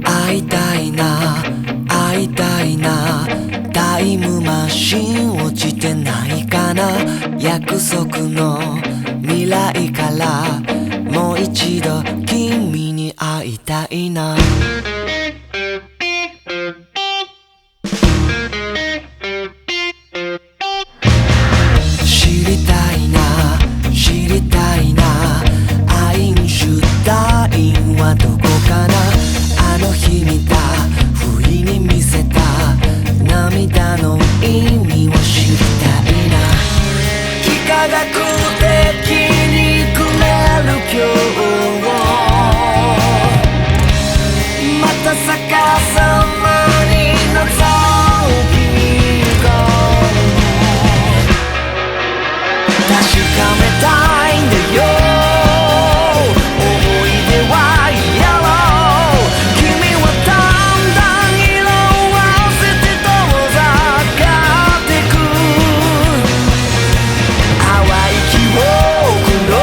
会いたいな会いたいな、タイムマシン落ちてないかな、約束の未来からもう一度君に会いたいな。知りたいな知りたいな、アインシュタインはどこかな、あの日見た不意に見せた涙の意味を知りたいな。幾何学的にくれる今日をまた逆さまに覗き込む、確かめたいんだよ、思い出はやろう、君はだんだん色あせて遠ざかってく、淡い記憶の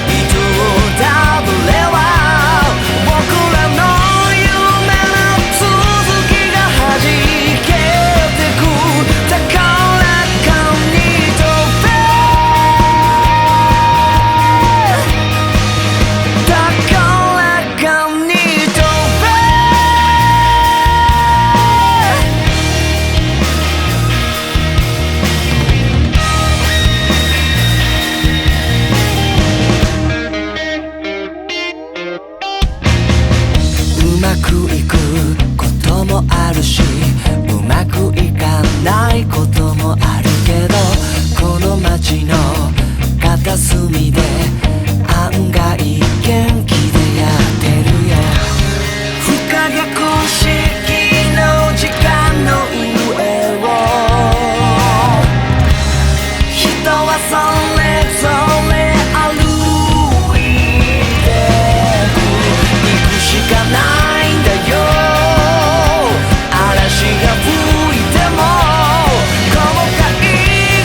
糸をたどれば僕らの夢の続きが弾けてく、高らかに飛べ、高らかに飛べ。うまくいくこともあるし、うまくいかないこともあるけど、この街の片隅で案外元気でやってるよ。不可逆式の時間の上を人はそれぞれ歩いてく、行くしかないんだよ、嵐が吹いても後悔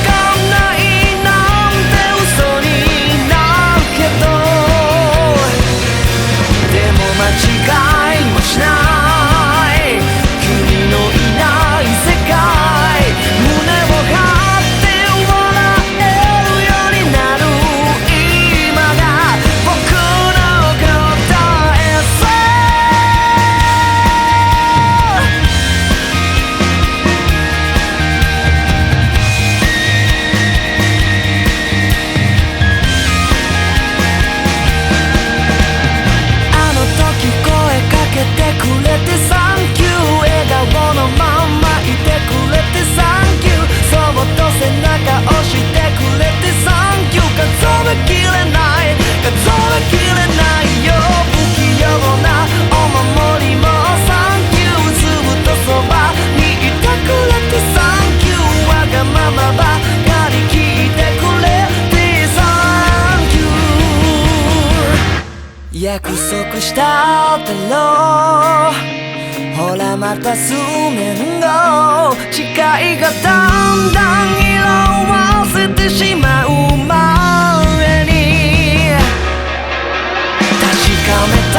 がないなんて嘘になるけど、でも間違いもしない君のいない世界、胸を張って笑えるようになる今が僕の答えさ。あの時声かけてくれてサンキュー、笑顔のまんまいてくれてサンキュー、そっと背中押してくれてサンキュー、数えきれない数えきれないよ、不器用なお守りもサンキュー、ずっとそばにいてくれてサンキュー、わがままばかり聞いてくれてサンキュー、約束しただろう、ほらまた数年後、誓いがだんだん色あせてしまう前に確かめた